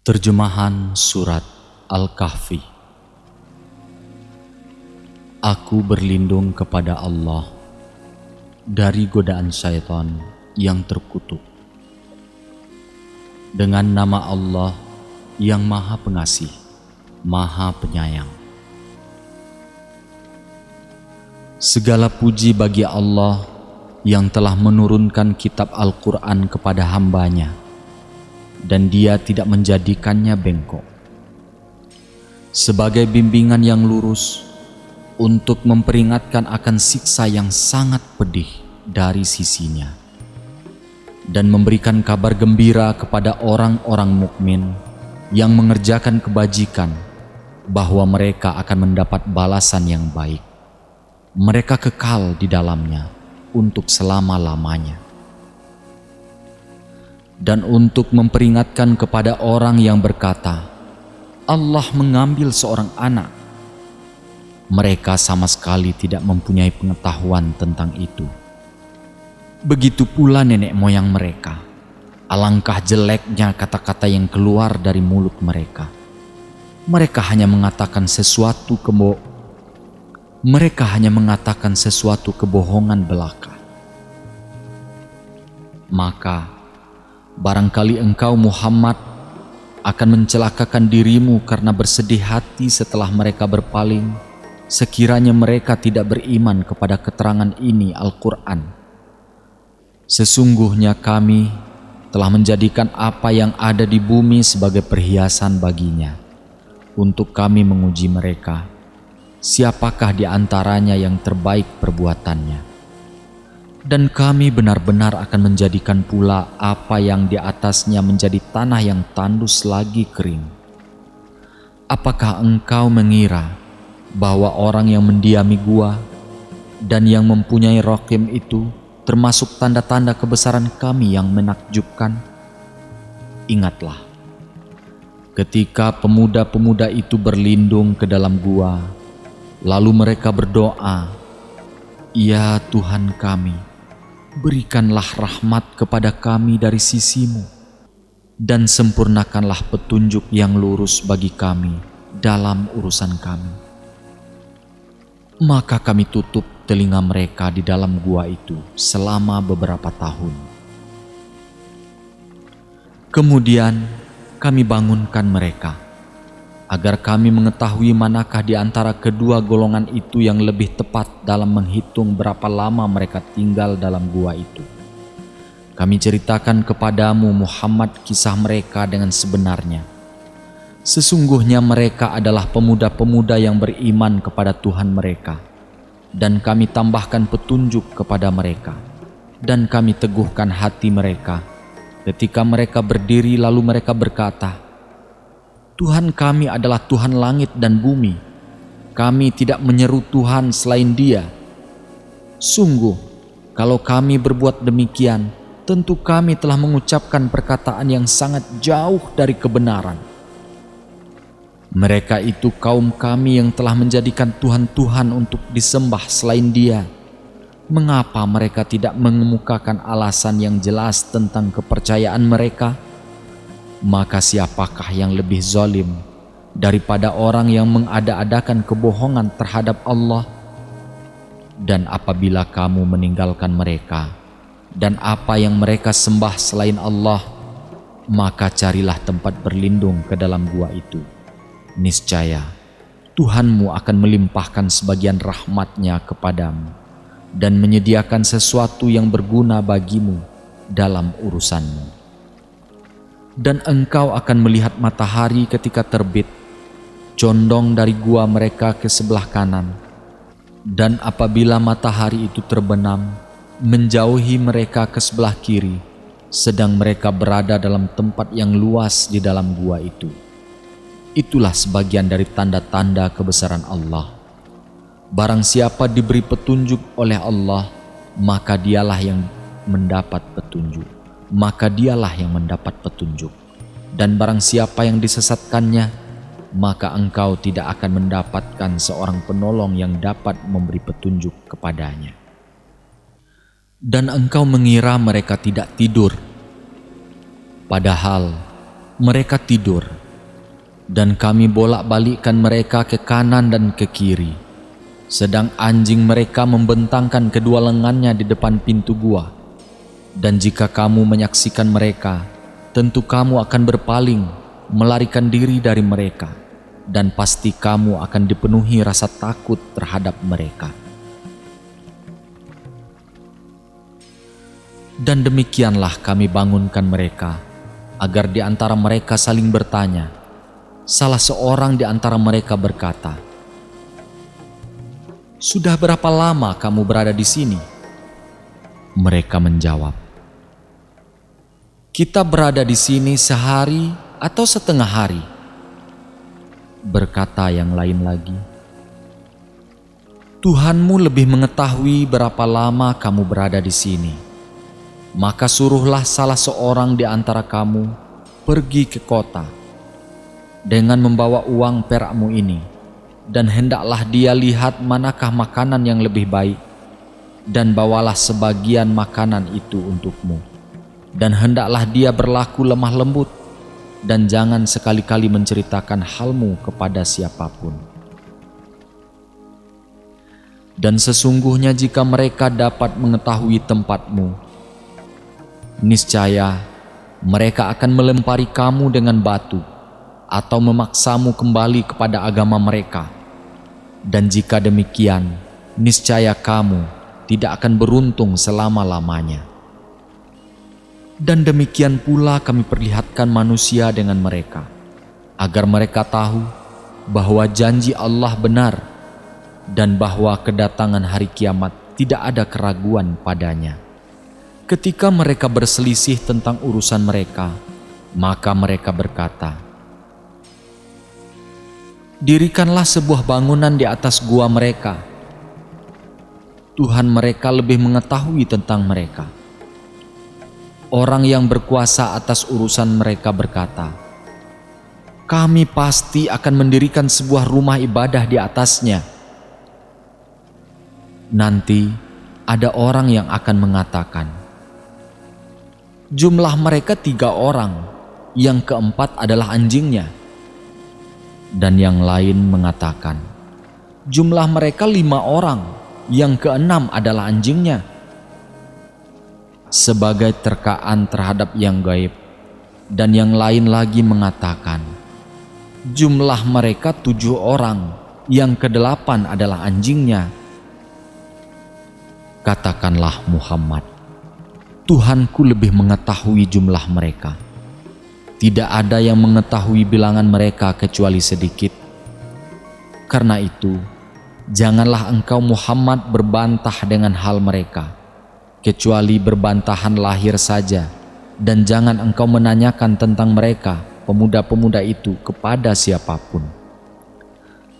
Terjemahan Surat Al-Kahfi. Aku berlindung kepada Allah dari godaan syaitan yang terkutuk. Dengan nama Allah yang Maha Pengasih, Maha Penyayang. Segala puji bagi Allah yang telah menurunkan kitab Al-Quran kepada hambanya, dan Dia tidak menjadikannya bengkok, sebagai bimbingan yang lurus untuk memperingatkan akan siksa yang sangat pedih dari sisinya, dan memberikan kabar gembira kepada orang-orang mukmin yang mengerjakan kebajikan bahwa mereka akan mendapat balasan yang baik. Mereka kekal di dalamnya untuk selama-lamanya. Dan untuk memperingatkan kepada orang yang berkata, Allah mengambil seorang anak. Mereka sama sekali tidak mempunyai pengetahuan tentang itu. Begitu pula nenek moyang mereka. Alangkah jeleknya kata-kata yang keluar dari mulut mereka. Mereka hanya mengatakan sesuatu kebohongan belaka. Maka barangkali engkau Muhammad akan mencelakakan dirimu karena bersedih hati setelah mereka berpaling, sekiranya mereka tidak beriman kepada keterangan ini Al-Quran. Sesungguhnya kami telah menjadikan apa yang ada di bumi sebagai perhiasan baginya, untuk kami menguji mereka, siapakah di antaranya yang terbaik perbuatannya. Dan kami benar-benar akan menjadikan pula apa yang di atasnya menjadi tanah yang tandus lagi kering. Apakah engkau mengira bahwa orang yang mendiami gua dan yang mempunyai rokim itu termasuk tanda-tanda kebesaran kami yang menakjubkan? Ingatlah, ketika pemuda-pemuda itu berlindung ke dalam gua, lalu mereka berdoa, Ya Tuhan kami, berikanlah rahmat kepada kami dari sisimu, dan sempurnakanlah petunjuk yang lurus bagi kami dalam urusan kami. Maka kami tutup telinga mereka di dalam gua itu selama beberapa tahun. Kemudian kami bangunkan mereka, agar kami mengetahui manakah di antara kedua golongan itu yang lebih tepat dalam menghitung berapa lama mereka tinggal dalam gua itu. Kami ceritakan kepadamu Muhammad kisah mereka dengan sebenarnya. Sesungguhnya mereka adalah pemuda-pemuda yang beriman kepada Tuhan mereka, dan kami tambahkan petunjuk kepada mereka, dan kami teguhkan hati mereka ketika mereka berdiri lalu mereka berkata, Tuhan kami adalah Tuhan langit dan bumi. Kami tidak menyeru Tuhan selain Dia. Sungguh, kalau kami berbuat demikian, tentu kami telah mengucapkan perkataan yang sangat jauh dari kebenaran. Mereka itu kaum kami yang telah menjadikan Tuhan-Tuhan untuk disembah selain Dia. Mengapa mereka tidak mengemukakan alasan yang jelas tentang kepercayaan mereka? Maka siapakah yang lebih zalim daripada orang yang mengada-adakan kebohongan terhadap Allah? Dan apabila kamu meninggalkan mereka dan apa yang mereka sembah selain Allah, maka carilah tempat berlindung ke dalam gua itu. Niscaya Tuhanmu akan melimpahkan sebagian rahmat-Nya kepadamu dan menyediakan sesuatu yang berguna bagimu dalam urusanmu. Dan engkau akan melihat matahari ketika terbit, condong dari gua mereka ke sebelah kanan. Dan apabila matahari itu terbenam, menjauhi mereka ke sebelah kiri, sedang mereka berada dalam tempat yang luas di dalam gua itu. Itulah sebagian dari tanda-tanda kebesaran Allah. Barang siapa diberi petunjuk oleh Allah, maka dialah yang mendapat petunjuk. Dan barang siapa yang disesatkannya, maka engkau tidak akan mendapatkan seorang penolong yang dapat memberi petunjuk kepadanya. Dan engkau mengira mereka tidak tidur, padahal mereka tidur, dan kami bolak-balikkan mereka ke kanan dan ke kiri, sedang anjing mereka membentangkan kedua lengannya di depan pintu gua. Dan jika kamu menyaksikan mereka, tentu kamu akan berpaling, melarikan diri dari mereka, dan pasti kamu akan dipenuhi rasa takut terhadap mereka. Dan demikianlah kami bangunkan mereka, agar di antara mereka saling bertanya. Salah seorang di antara mereka berkata, "Sudah berapa lama kamu berada di sini?" Mereka menjawab, "Kita berada di sini sehari atau setengah hari." Berkata yang lain lagi, "Tuhanmu lebih mengetahui berapa lama kamu berada di sini. Maka suruhlah salah seorang di antara kamu pergi ke kota dengan membawa uang perakmu ini, dan hendaklah dia lihat manakah makanan yang lebih baik, dan bawalah sebagian makanan itu untukmu. Dan hendaklah dia berlaku lemah lembut, dan jangan sekali-kali menceritakan halmu kepada siapapun. Dan sesungguhnya jika mereka dapat mengetahui tempatmu, niscaya mereka akan melempari kamu dengan batu atau memaksamu kembali kepada agama mereka. Dan jika demikian, niscaya kamu tidak akan beruntung selama-lamanya. Dan demikian pula kami perlihatkan manusia dengan mereka, agar mereka tahu bahwa janji Allah benar dan bahwa kedatangan hari kiamat tidak ada keraguan padanya. Ketika mereka berselisih tentang urusan mereka, maka mereka berkata, "Dirikanlah sebuah bangunan di atas gua mereka. Tuhan mereka lebih mengetahui tentang mereka." Orang yang berkuasa atas urusan mereka berkata, "Kami pasti akan mendirikan sebuah rumah ibadah di atasnya." Nanti ada orang yang akan mengatakan, "Jumlah mereka 3 orang, yang keempat adalah anjingnya." Dan yang lain mengatakan, "Jumlah mereka 5 orang, yang keenam adalah anjingnya." Sebagai terkaan terhadap yang gaib. Dan yang lain lagi mengatakan, "Jumlah mereka 7 orang, yang ke-8 adalah anjingnya." Katakanlah Muhammad, Tuhanku lebih mengetahui jumlah mereka. Tidak ada yang mengetahui bilangan mereka kecuali sedikit. Karena itu, janganlah engkau Muhammad berbantah dengan hal mereka, kecuali berbantahan lahir saja, dan jangan engkau menanyakan tentang mereka, pemuda-pemuda itu, kepada siapapun.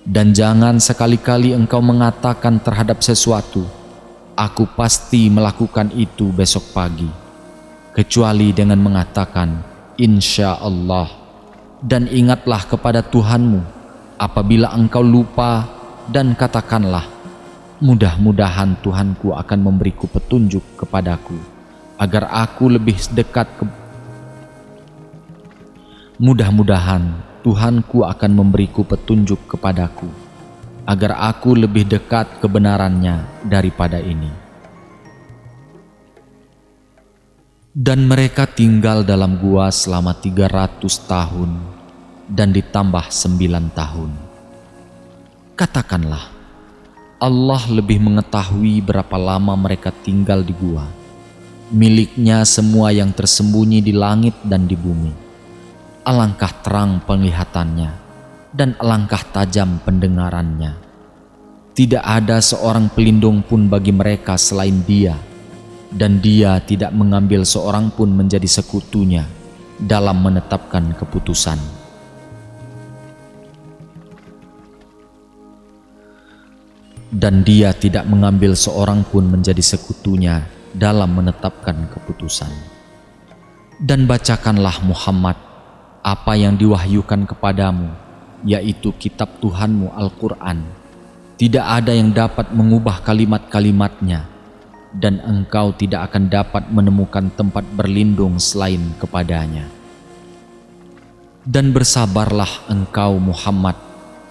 Dan jangan sekali-kali engkau mengatakan terhadap sesuatu, "Aku pasti melakukan itu besok pagi," kecuali dengan mengatakan, "Insya Allah." Dan ingatlah kepada Tuhanmu apabila engkau lupa, dan katakanlah, "Mudah-mudahan Tuhanku akan memberiku petunjuk kepadaku, agar aku lebih dekat Mudah-mudahan Tuhanku akan memberiku petunjuk kepadaku, agar aku lebih dekat kebenarannya daripada ini." Dan mereka tinggal dalam gua selama 300 tahun dan ditambah 9 tahun. Katakanlah, Allah lebih mengetahui berapa lama mereka tinggal di gua. Miliknya semua yang tersembunyi di langit dan di bumi. Alangkah terang penglihatannya, dan alangkah tajam pendengarannya. Tidak ada seorang pelindung pun bagi mereka selain Dia, dan Dia tidak mengambil seorang pun menjadi sekutunya dalam menetapkan keputusan. Dan Dia tidak mengambil seorang pun menjadi sekutunya dalam menetapkan keputusan. Dan bacakanlah Muhammad apa yang diwahyukan kepadamu, yaitu kitab Tuhanmu Al-Quran. Tidak ada yang dapat mengubah kalimat-kalimatnya, dan engkau tidak akan dapat menemukan tempat berlindung selain kepadanya. Dan bersabarlah engkau Muhammad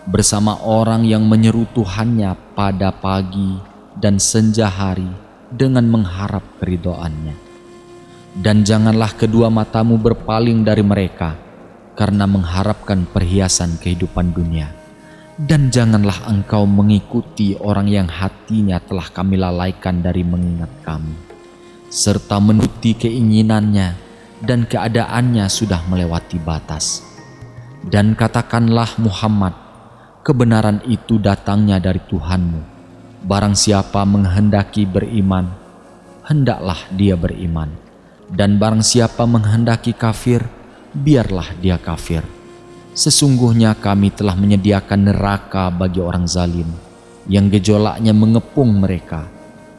bersama orang yang menyeru Tuhannya pada pagi dan senja hari dengan mengharap keridhoannya. Dan janganlah kedua matamu berpaling dari mereka karena mengharapkan perhiasan kehidupan dunia. Dan janganlah engkau mengikuti orang yang hatinya telah kami lalaikan dari mengingat kami, serta menuruti keinginannya dan keadaannya sudah melewati batas. Dan katakanlah Muhammad, kebenaran itu datangnya dari Tuhanmu. Barang siapa menghendaki beriman, hendaklah dia beriman. Dan barang siapa menghendaki kafir, biarlah dia kafir. Sesungguhnya kami telah menyediakan neraka bagi orang zalim, yang gejolaknya mengepung mereka.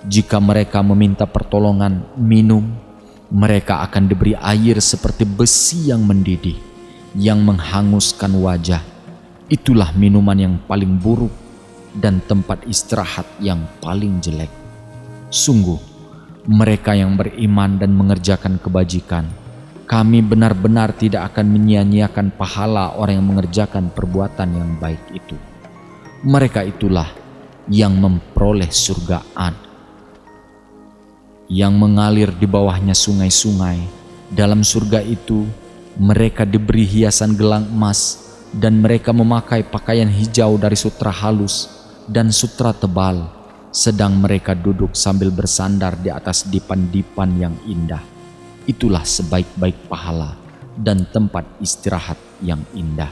Jika mereka meminta pertolongan minum, mereka akan diberi air seperti besi yang mendidih, yang menghanguskan wajah. Itulah minuman yang paling buruk dan tempat istirahat yang paling jelek. Sungguh, mereka yang beriman dan mengerjakan kebajikan, kami benar-benar tidak akan menyia-nyiakan pahala orang yang mengerjakan perbuatan yang baik itu. Mereka itulah yang memperoleh surga Ad, yang mengalir di bawahnya sungai-sungai. Dalam surga itu, mereka diberi hiasan gelang emas, dan mereka memakai pakaian hijau dari sutra halus dan sutra tebal, sedang mereka duduk sambil bersandar di atas dipan-dipan yang indah. Itulah sebaik-baik pahala dan tempat istirahat yang indah.